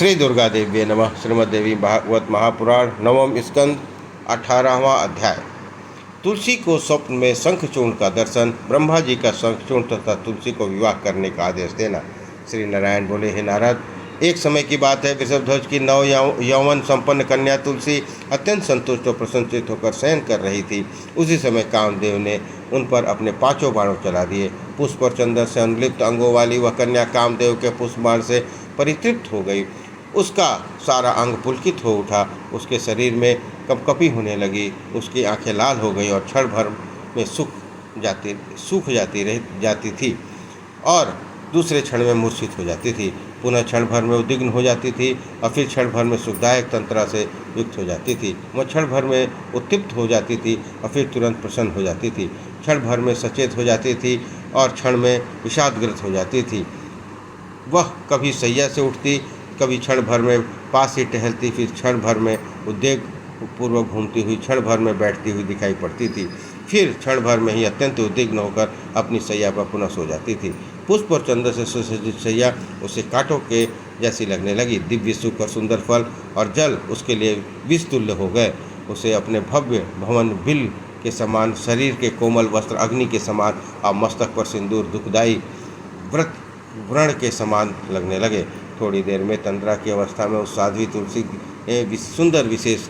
श्री दुर्गा देवी नमः। श्रीमद्देवी भागवत महापुराण नवम स्कंद 18वां अध्याय। तुलसी को स्वप्न में शंखचूर्ण का दर्शन, ब्रह्मा जी का शंखचूर्ण तथा तुलसी को विवाह करने का आदेश देना। श्री नारायण बोले, हे नारद, एक समय की बात है, वृषभध्वज की नव यौवन संपन्न कन्या तुलसी अत्यंत संतुष्ट और प्रसन्नचित होकर शयन कर रही थी। उसी समय कामदेव ने उन पर अपने 5 बाणों चला दिए। पुष्प और चंदन से अनुलिप्त अंगों वाली वह कन्या कामदेव के पुष्प बाण से परितृप्त हो गई। उसका सारा अंग पुलकित हो उठा, उसके शरीर में कपकपी होने लगी, उसकी आंखें लाल हो गई और क्षण भर में सूख जाती थी और दूसरे क्षण में मूर्छित हो जाती थी। पुनः क्षण भर में उद्विग्न हो जाती थी और फिर क्षण भर में सुखदायक तंत्रा से युक्त हो जाती थी। वह क्षण भर में उत्तिप्त हो जाती थी और फिर तुरंत प्रसन्न हो जाती थी। क्षण भर में सचेत हो जाती थी और क्षण में विषादग्रस्त हो जाती थी। वह कभी सैया से उठती, कभी क्षण भर में पास ही टहलती, फिर क्षण भर में उद्वेग पूर्वक घूमती हुई क्षण भर में बैठती हुई दिखाई पड़ती थी। फिर क्षण भर में ही अत्यंत उद्विग्न होकर अपनी सैया पर पुनः सो जाती थी। पुष्प और चंदन से सुसज्जित सैया उसे कांटों के जैसी लगने लगी। दिव्य सुख और सुंदर फल और जल उसके लिए विष तुल्य हो गए। उसे अपने भव्य भवन बिल के समान, शरीर के कोमल वस्त्र अग्नि के समान और मस्तक पर सिंदूर दुखदायी व्रण के समान लगने लगे। थोड़ी देर में तंद्रा की अवस्था में उस साध्वी तुलसी ने सुंदर विशेष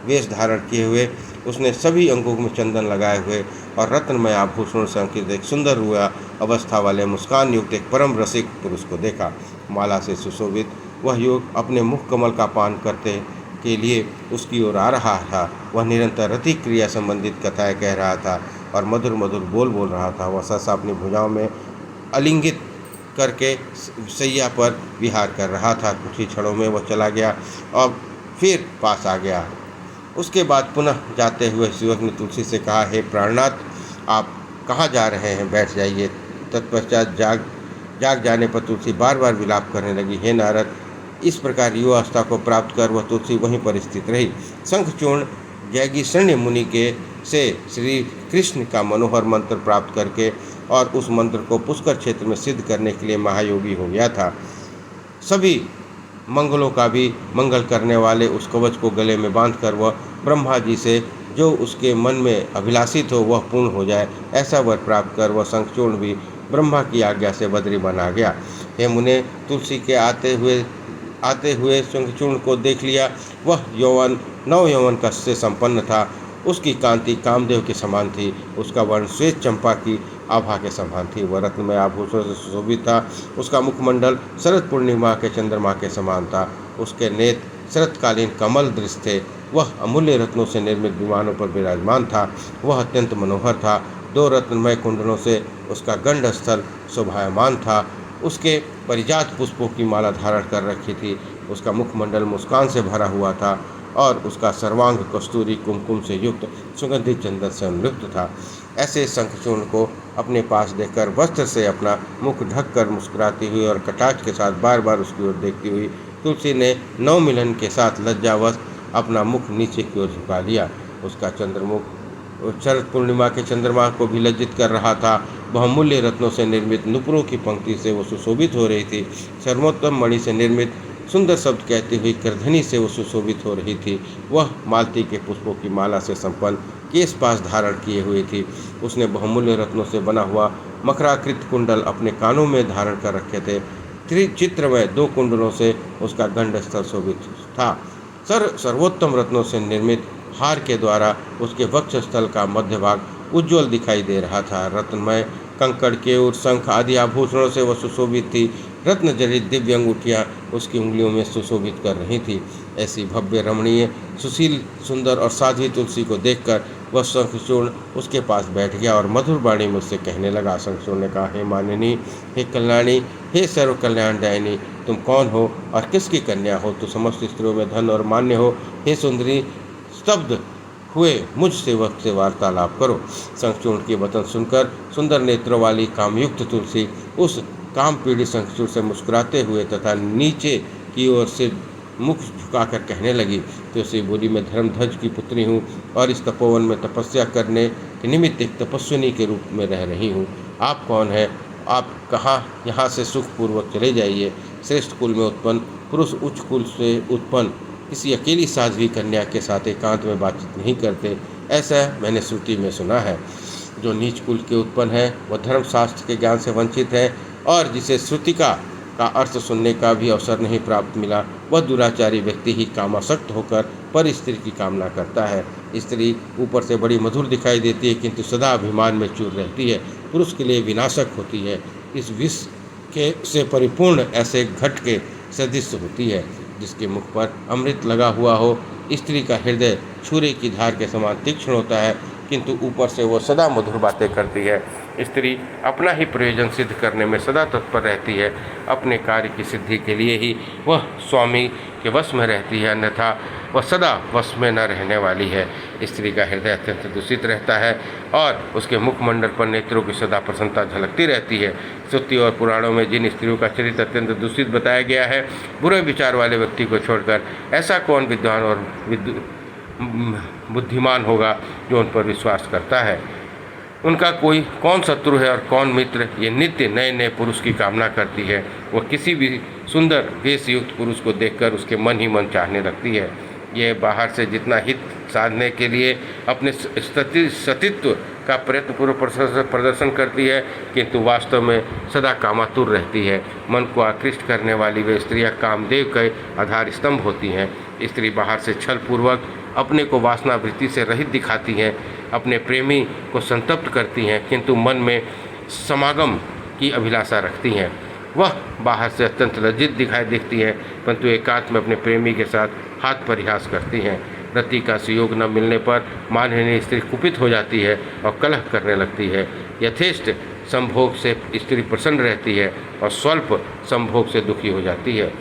वेश धारण किए हुए, उसने सभी अंगों में चंदन लगाए हुए और रत्नमय आभूषणों से अंकित एक सुंदर हुआ अवस्था वाले मुस्कान युक्त एक परम रसिक पुरुष को देखा। माला से सुशोभित वह युवक अपने मुख कमल का पान करते के लिए उसकी ओर आ रहा था। वह निरंतर रति क्रिया संबंधित कथाएं कह रहा था और मधुर मधुर बोल रहा था। वह सहसा अपनी भुजाओं में आलिंगित करके सैया पर विहार कर रहा था। कुछ ही क्षणों में वह चला गया और फिर पास आ गया। उसके बाद पुनः जाते हुए युवक ने तुलसी से कहा, हे प्राणनाथ, आप कहाँ जा रहे हैं? बैठ जाइए। तत्पश्चात जाग जाने पर तुलसी बार बार विलाप करने लगी। हे नारद, इस प्रकार युवावस्था को प्राप्त कर वह तुलसी वहीं पर स्थित रही। शंखचूर्ण जैगीषण्य मुनि के से श्री कृष्ण का मनोहर मंत्र प्राप्त करके और उस मंत्र को पुष्कर क्षेत्र में सिद्ध करने के लिए महायोगी हो गया था। सभी मंगलों का भी मंगल करने वाले उस कवच को गले में बांधकर वह ब्रह्मा जी से जो उसके मन में अभिलाषित हो वह पूर्ण हो जाए, ऐसा वर प्राप्त कर वह शंखचूर्ण भी ब्रह्मा की आज्ञा से बद्री बना गया। हे मुने, तुलसी के आते हुए शंखचूर्ण को देख लिया। वह नव यौवन का से संपन्न था। उसकी कांति कामदेव के समान थी। उसका वर्ण श्वेत चंपा की आभा के समान थी। वह रत्नमय आभूषणों से सुशोभित था। उसका मुखमंडल शरद पूर्णिमा के चंद्रमा के समान था। उसके नेत्र शरतकालीन कमल दृश्य थे। वह अमूल्य रत्नों से निर्मित विमानों पर विराजमान था। वह अत्यंत मनोहर था। 2 रत्नमय कुंडलों से उसका गंड स्थल शोभायमान था। उसके परिजात पुष्पों की माला धारण कर रखी थी। उसका मुखमंडल मुस्कान से भरा हुआ था और उसका सर्वांग कस्तूरी कुमकुम से युक्त सुगंधित चंदन से अनुलिप्त था। ऐसे शंखचूर्ण को अपने पास देखकर वस्त्र से अपना मुख ढककर मुस्कुराती हुई और कटाक्ष के साथ बार बार उसकी ओर देखती हुई तुलसी ने नव मिलन के साथ लज्जावश अपना मुख नीचे की ओर झुका लिया। उसका चंद्रमुख शरद पूर्णिमा के चंद्रमा को भी लज्जित कर रहा था। बहुमूल्य रत्नों से निर्मित नुपुरों की पंक्ति से वो सुशोभित हो रही थी। सर्वोत्तम मणि से निर्मित सुंदर शब्द कहती हुई करधनी से वो सुशोभित हो रही थी। वह मालती के पुष्पों की माला से संपन्न केश पास धारण किए हुई थी। उसने बहुमूल्य रत्नों से बना हुआ मकराकृत कुंडल अपने कानों में धारण कर रखे थे। त्रिचित्रमय 2 कुंडलों से उसका गंड स्थल शोभित था। सर्वोत्तम रत्नों से निर्मित हार के द्वारा उसके वक्ष स्थल का मध्य भाग उज्ज्वल दिखाई दे रहा था। रत्नमय कंकड़, केयूर, शंख आदि आभूषणों से वह सुशोभित थी। रत्न जड़ित दिव्य अंगूठियाँ उसकी उंगलियों में सुशोभित कर रही थी। ऐसी भव्य, रमणीय, सुशील, सुंदर और साध्वी तुलसी को देखकर वह शंखचूर्ण उसके पास बैठ गया और मधुर वाणी मुझसे कहने लगा। शंखचूर्ण ने कहा, हे मानिनी, हे कल्याणी, हे सर्व कल्याणदायिनी, तुम कौन हो और किसकी कन्या हो? तो समस्त स्त्रियों में धन और मान्य हो। हे सुंदरी, स्तब्ध हुए मुझ सेवक से वार्तालाप करो। शंखचूर्ण की वचन सुनकर सुंदर नेत्रों वाली कामयुक्त तुलसी उस काम पीड़ित शंखचूर्ण से मुस्कुराते हुए तथा नीचे की ओर से मुख झुकाकर कहने लगी। तुलसी बोली, मैं धर्मध्वज की पुत्री हूँ और इस तपोवन में तपस्या करने के निमित्त एक तपस्विनी के रूप में रह रही हूँ। आप कौन हैं? आप कहाँ यहाँ से सुखपूर्वक चले जाइए। श्रेष्ठ कुल में उत्पन्न पुरुष उच्च कुल से उत्पन्न किसी अकेली साध्वी कन्या के साथ एकांत में बातचीत नहीं करते, ऐसा मैंने श्रुति में सुना है। जो नीच कुल के उत्पन्न है वह धर्मशास्त्र के ज्ञान से वंचित है और जिसे श्रुतिका का अर्थ सुनने का भी अवसर नहीं प्राप्त मिला, वह दुराचारी व्यक्ति ही कामासक्त होकर पर स्त्री की कामना करता है। स्त्री ऊपर से बड़ी मधुर दिखाई देती है किंतु सदा अभिमान में चूर रहती है, पुरुष के लिए विनाशक होती है। इस विष के से परिपूर्ण ऐसे घट के सदृश होती है जिसके मुख पर अमृत लगा हुआ हो। स्त्री का हृदय छुरे की धार के समान तीक्ष्ण होता है किंतु ऊपर से वो सदा मधुर बातें करती है। स्त्री अपना ही प्रयोजन सिद्ध करने में सदा तत्पर रहती है, अपने कार्य की सिद्धि के लिए ही वह स्वामी के वश में रहती है, अन्यथा वह सदा वश में न रहने वाली है। स्त्री का हृदय अत्यंत दूषित रहता है और उसके मुखमंडल पर नेत्रों की सदा प्रसन्नता झलकती रहती है। श्रुति और पुराणों में जिन स्त्रियों का चरित्र अत्यंत दूषित बताया गया है, बुरे विचार वाले व्यक्ति को छोड़कर ऐसा कौन विद्वान और बुद्धिमान होगा जो उन पर विश्वास करता है। उनका कौन शत्रु है और कौन मित्र, ये नित्य नए नए पुरुष की कामना करती है। वह किसी भी सुंदर वेशयुक्त पुरुष को देखकर उसके मन ही मन चाहने लगती है। ये बाहर से जितना हित साधने के लिए अपने सतीत्व का प्रयत्नपूर्वक प्रदर्शन करती है किंतु वास्तव में सदा कामातुर रहती है। मन को आकृष्ट करने वाली वे स्त्रियाँ कामदेव के आधार स्तंभ होती हैं। स्त्री बाहर से छल पूर्वक अपने को वासना वृत्ति से रहित दिखाती हैं, अपने प्रेमी को संतप्त करती हैं किंतु मन में समागम की अभिलाषा रखती हैं। वह बाहर से अत्यंत लज्जित दिखाई देती है परंतु एकांत में अपने प्रेमी के साथ हाथ परिहास करती हैं। रति का सुयोग न मिलने पर माननीय स्त्री कुपित हो जाती है और कलह करने लगती है। यथेष्ट संभोग से स्त्री प्रसन्न रहती है और स्वल्प संभोग से दुखी हो जाती है।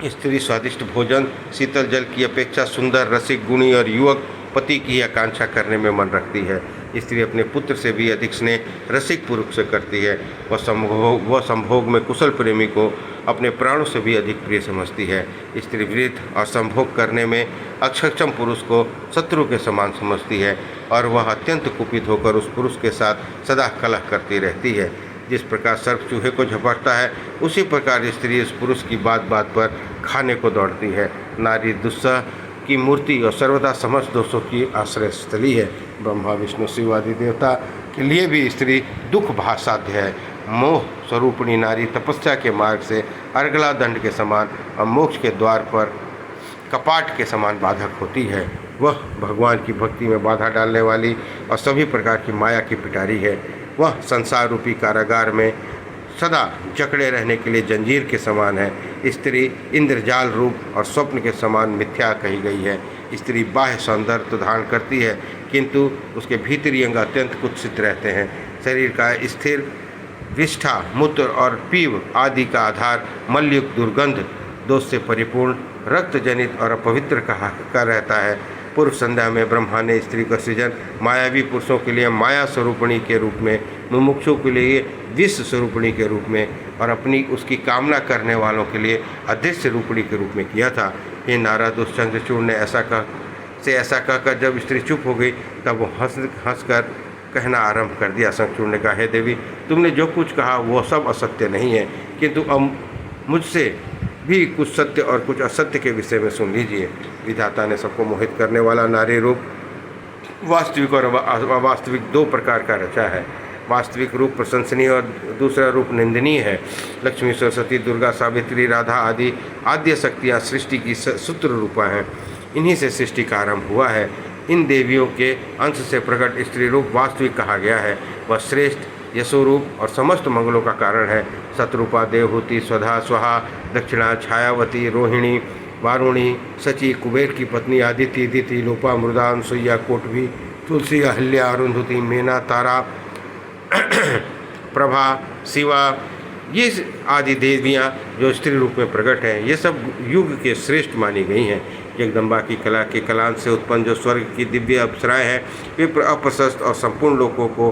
स्त्री स्वादिष्ट भोजन, शीतल जल की अपेक्षा सुंदर, रसिक, गुणी और युवक पति की आकांक्षा करने में मन रखती है। स्त्री अपने पुत्र से भी अधिक स्नेह रसिक पुरुष से करती है। वह संभोग में कुशल प्रेमी को अपने प्राणों से भी अधिक प्रिय समझती है। स्त्री वृद्ध और संभोग करने में अक्षम पुरुष को शत्रु के समान समझती है और वह अत्यंत कुपित होकर उस पुरुष के साथ सदा कलह करती रहती है। जिस प्रकार सर्प चूहे को झपटता है उसी प्रकार स्त्री उस पुरुष की बात बात पर खाने को दौड़ती है। नारी दुस्सह की मूर्ति और सर्वदा समस्त दोषों की आश्रय स्थली है। ब्रह्मा विष्णु शिव आदि देवता के लिए भी स्त्री दुख साध्य है। मोह स्वरूपिणी नारी तपस्या के मार्ग से अर्गला दंड के समान और मोक्ष के द्वार पर कपाट के समान बाधक होती है। वह भगवान की भक्ति में बाधा डालने वाली और सभी प्रकार की माया की पिटारी है। वह संसार रूपी कारागार में सदा जकड़े रहने के लिए जंजीर के समान है। स्त्री इंद्रजाल रूप और स्वप्न के समान मिथ्या कही गई है। स्त्री बाह्य सौंदर्य तो धारण करती है किंतु उसके भीतरी अंग अत्यंत कुत्सित रहते हैं। शरीर का स्थिर विष्ठा, मूत्र और पीव आदि का आधार मलयुक्त दुर्गंध दोष से परिपूर्ण रक्त जनित और अपवित्र का रहता है। पूर्व संध्या में ब्रह्मा ने स्त्री का सृजन मायावी पुरुषों के लिए माया स्वरूपिणी के रूप में, मुमुक्षु के लिए विष स्वरूपिणी के रूप में और अपनी उसकी कामना करने वालों के लिए अदृश्य रूपिणी के रूप में किया था। हे नारद, उस चंद्रचूड़ ने ऐसा कहकर जब स्त्री चुप हो गई तब वो हंस कर कहना आरंभ कर दिया। शंखचूड़ ने कहा, हे देवी, तुमने जो कुछ कहा वो सब असत्य नहीं है किंतु अब मुझसे भी कुछ सत्य और कुछ असत्य के विषय में सुन लीजिए। विधाता ने सबको मोहित करने वाला नारी रूप वास्तविक और अवास्तविक दो प्रकार का रचा है। वास्तविक रूप प्रशंसनीय और दूसरा रूप निंदनीय है। लक्ष्मी, सरस्वती, दुर्गा, सावित्री, राधा आदि आद्य शक्तियाँ सृष्टि की सूत्र रूपा हैं। इन्हीं से सृष्टि का आरंभ हुआ है। इन देवियों के अंश से प्रकट स्त्री रूप वास्तविक कहा गया है। वह श्रेष्ठ, यशोरूप और समस्त मंगलों का कारण है। शत्रुपा, देवहूति, स्वधा, स्वाहा, दक्षिणा, छायावती, रोहिणी, वारुणी, सची, कुबेर की पत्नी, आदिति, दिति, लोपा, मृदा, अनसुईया, कोटवी, तुलसी, अहल्या, अरुंधति, मेना, तारा, प्रभा, शिवा, ये आदि देवियाँ जो स्त्री रूप में प्रकट हैं, ये सब युग के श्रेष्ठ मानी गई हैं। जगदम्बा की कला के कलांश से उत्पन्न जो स्वर्ग की दिव्य अप्सराएं हैं, वे अप्रशस्त और संपूर्ण लोगों को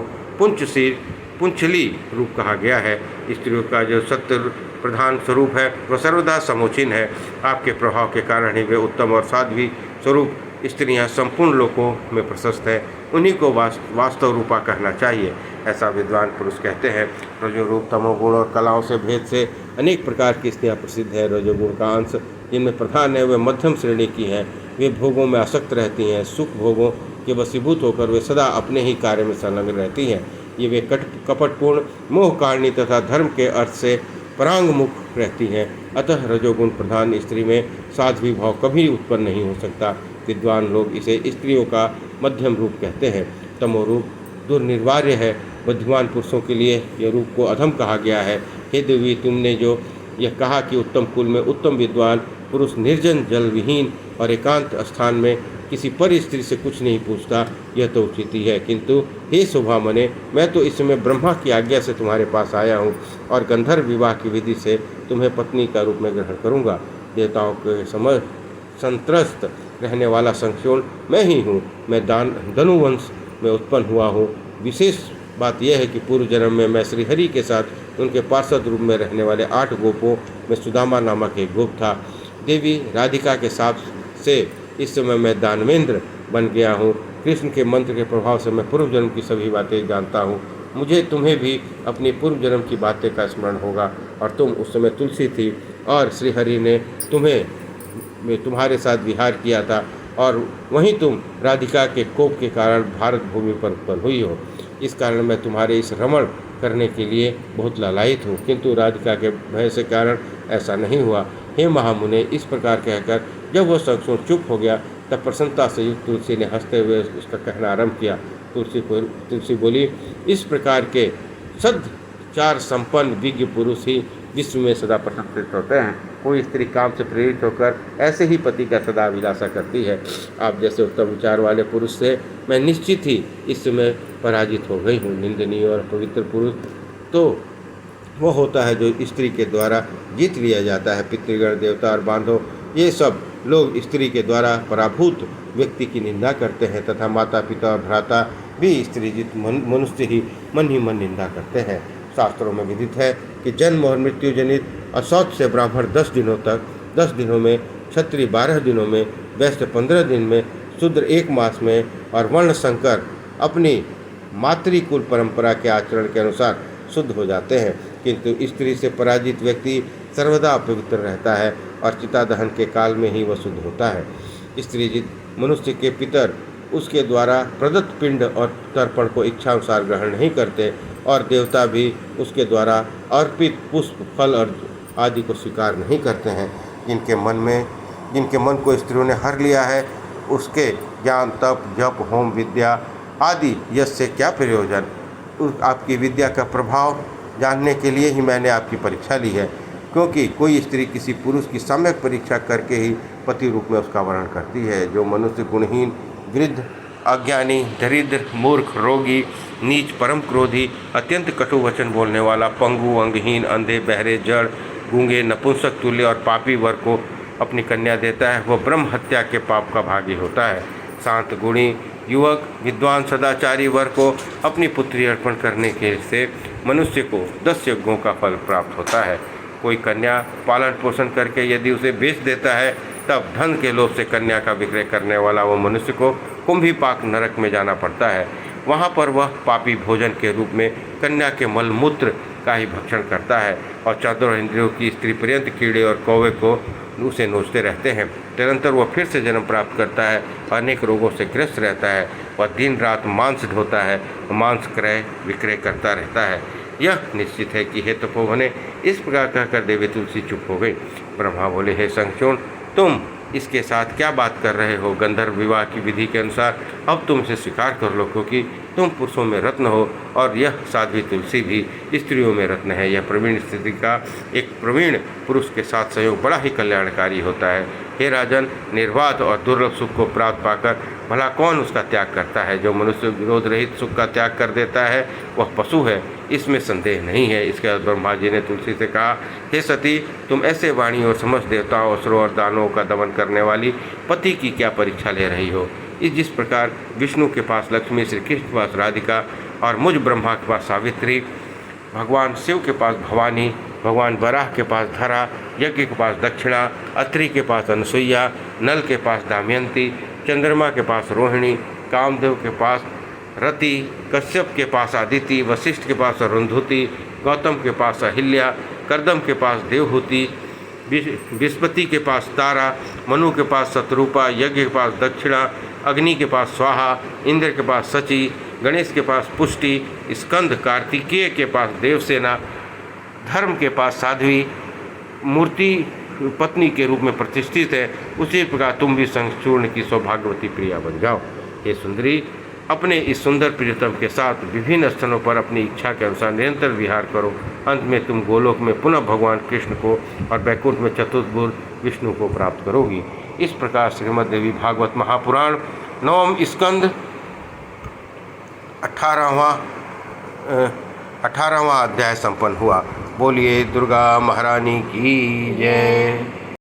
पुंछली रूप कहा गया है। स्त्रियों का जो सत्य प्रधान स्वरूप है वह सर्वदा समोचिन है। आपके प्रभाव के कारण ही वे उत्तम और साध्वी स्वरूप स्त्रियां संपूर्ण लोकों में प्रशस्त हैं। उन्हीं को वास्तव रूपा कहना चाहिए, ऐसा विद्वान पुरुष कहते हैं। रजो रूप, तमोगुण और कलाओं से भेद से अनेक प्रकार की स्त्रियाँ प्रसिद्ध है। रजोगुण का अंश जिनमें प्रधान है वे मध्यम श्रेणी की हैं। वे भोगों में आसक्त रहती हैं। सुख भोगों के वशीभूत होकर वे सदा अपने ही कार्य में संलग्न रहती हैं। ये वे कपटपूर्ण, मोहकारिणी तथा धर्म के अर्थ से परांगमुख रहती हैं। अतः रजोगुण प्रधान स्त्री में साध्वी भाव कभी उत्पन्न नहीं हो सकता। विद्वान लोग इसे स्त्रियों का मध्यम रूप कहते हैं। तमो रूप दुर्निर्वार्य है। बुद्धिमान पुरुषों के लिए यह रूप को अधम कहा गया है। हे देवी, तुमने जो यह कहा कि उत्तम कुल में उत्तम विद्वान पुरुष निर्जन, जल विहीन और एकांत स्थान में किसी पर स्त्री से कुछ नहीं पूछता, यह तो उचित ही है। किंतु हे शोभामने, मैं तो इस समय ब्रह्मा की आज्ञा से तुम्हारे पास आया हूँ और गंधर्व विवाह की विधि से तुम्हें पत्नी का रूप में ग्रहण करूँगा। देवताओं के समझ संत्रस्त रहने वाला संक्षोण मैं ही हूँ। मैं धनुवंश में उत्पन्न हुआ हूँ। विशेष बात यह है कि पूर्व जन्म में मैं श्रीहरि के साथ उनके पार्षद रूप में रहने वाले 8 गोपों में सुदामा नामक एक गोप था। देवी राधिका के साथ से इस समय मैं दानवेंद्र बन गया हूँ। कृष्ण के मंत्र के प्रभाव से मैं पूर्व जन्म की सभी बातें जानता हूँ। मुझे तुम्हें भी अपनी पूर्व जन्म की बातें का स्मरण होगा और तुम उस समय तुलसी थी और श्रीहरि ने तुम्हारे साथ विहार किया था और वहीं तुम राधिका के कोप के कारण भारत भूमि पर उत्पन्न हुई हो। इस कारण मैं तुम्हारे इस रमण करने के लिए बहुत लालायित हूँ, किंतु राधिका के भय से कारण ऐसा नहीं हुआ। हे महामुने, इस प्रकार कहकर जब वह संक्षोण चुप हो गया तब प्रसन्नता से युक्त तुलसी ने हंसते हुए उसका कहना आरंभ किया। तुलसी बोली, इस प्रकार के सदाचार संपन्न विज्ञ पुरुष ही विश्व में सदा प्रशंसित होते हैं। कोई स्त्री काम से प्रेरित होकर ऐसे ही पति का सदा अभिलाषा करती है। आप जैसे उत्तम विचार वाले पुरुष से मैं निश्चित ही इस समय पराजित हो गई हूँ। निंदनीय और पवित्र पुरुष तो वह होता है जो स्त्री के द्वारा जीत लिया जाता है। पितृगण, देवता और बांधव, ये सब लोग स्त्री के द्वारा पराभूत व्यक्ति की निंदा करते हैं तथा माता पिता और भ्राता भी स्त्री जीत मनुष्य ही मन निंदा करते हैं। शास्त्रों में विदित है कि जन्म और मृत्यु जनित असौच से ब्राह्मण 10 दिनों तक, 10 दिनों में, क्षत्रिय 12 दिनों में, वैश्य 15 दिन में, शूद्र 1 मास में और वर्ण संकर अपनी मातृकुल परंपरा के आचरण के अनुसार शुद्ध हो जाते हैं। किंतु स्त्री से पराजित व्यक्ति सर्वदा अपवित्र रहता है और चिता दहन के काल में ही वह शुद्ध होता है। स्त्रीजित मनुष्य के पितर उसके द्वारा प्रदत्त पिंड और तर्पण को इच्छानुसार ग्रहण नहीं करते और देवता भी उसके द्वारा अर्पित पुष्प, फल और आदि को स्वीकार नहीं करते हैं। जिनके मन को स्त्रियों ने हर लिया है, उसके ज्ञान, तप, जप, होम, विद्या आदि यश से क्या प्रयोजन। आपकी विद्या का प्रभाव जानने के लिए ही मैंने आपकी परीक्षा ली है, क्योंकि कोई स्त्री किसी पुरुष की सम्यक परीक्षा करके ही पति रूप में उसका वर्ण करती है। जो मनुष्य गुणहीन, वृद्ध, अज्ञानी, दरिद्र, मूर्ख, रोगी, नीच, परम क्रोधी, अत्यंत कटु वचन बोलने वाला, पंगु, अंगहीन, अंधे, बहरे, जड़, गूंगे, नपुंसक तुल्य और पापी वर को अपनी कन्या देता है, वह ब्रह्म हत्या के पाप का भागी होता है। शांत गुणी युवक, विद्वान, सदाचारी वर को अपनी पुत्री अर्पण करने के से मनुष्य को 10 यज्ञों का फल प्राप्त होता है। कोई कन्या पालन पोषण करके यदि उसे बेच देता है, तब धन के लोभ से कन्या का विक्रय करने वाला वो मनुष्य को कुंभीपाक नरक में जाना पड़ता है। वहाँ पर वह पापी भोजन के रूप में कन्या के मलमूत्र का ही भक्षण करता है और चारों इंद्रियों की स्त्री पर्यंत कीड़े और कौवे को उसे नोचते रहते हैं। निरंतर वह फिर से जन्म प्राप्त करता है, अनेक रोगों से ग्रस्त रहता है। वह दिन रात मांस ढोता है, मांस क्रय विक्रय करता रहता है। यह निश्चित है कि हे तपोवने, इस प्रकार कहकर देवी तुलसी चुप हो गई। ब्रह्मा बोले, हे संक्षोण, तुम इसके साथ क्या बात कर रहे हो। गंधर्व विवाह की विधि के अनुसार अब तुम इसे स्वीकार कर लो, क्योंकि तुम पुरुषों में रत्न हो और यह साध्वी तुलसी भी स्त्रियों में रत्न है। यह प्रवीण स्त्री का एक प्रवीण पुरुष के साथ सहयोग बड़ा ही कल्याणकारी होता है। हे राजन, निर्वाध और दुर्लभ सुख को प्राप्त पाकर भला कौन उसका त्याग करता है। जो मनुष्य विरोध रहित सुख का त्याग कर देता है वह पशु है, इसमें संदेह नहीं है। इसके बाद ब्रह्मा जी ने तुलसी से कहा, हे सती, तुम ऐसे वाणी और समस्त देवताओं, असुरों और दानवों का दमन करने वाली पति की क्या परीक्षा ले रही हो। जिस प्रकार विष्णु के पास लक्ष्मी, श्री कृष्ण के पास राधिका और मुझ ब्रह्मा के पास सावित्री, भगवान शिव के पास भवानी, भगवान वराह के पास धरा, यज्ञ के पास दक्षिणा, अत्रि के पास अनसुईया, नल के पास दमयंती, चंद्रमा के पास रोहिणी, कामदेव के पास रति, कश्यप के पास अदिति, वशिष्ठ के पास अरुंधति, गौतम के पास अहिल्या, करदम के पास देवहूति, बृहस्पति के पास तारा, मनु के पास शतरूपा, यज्ञ के पास दक्षिणा, अग्नि के पास स्वाहा, इंद्र के पास सची, गणेश के पास पुष्टि, स्कंद कार्तिकेय के पास देवसेना, धर्म के पास साध्वी, मूर्ति पत्नी के रूप में प्रतिष्ठित है। उसी प्रकार तुम भी शंखचूर्ण की सौभाग्यवती प्रिया बन जाओ। हे सुंदरी, अपने इस सुंदर प्रियतम के साथ विभिन्न स्थानों पर अपनी इच्छा के अनुसार निरंतर विहार करो। अंत में तुम गोलोक में पुनः भगवान कृष्ण को और बैकुंठ में चतुर्भुज विष्णु को प्राप्त करोगी। इस प्रकार श्रीमद् देवी भागवत महापुराण 9वां स्कंद 18वां अध्याय संपन्न हुआ। बोलिए दुर्गा महारानी की जय।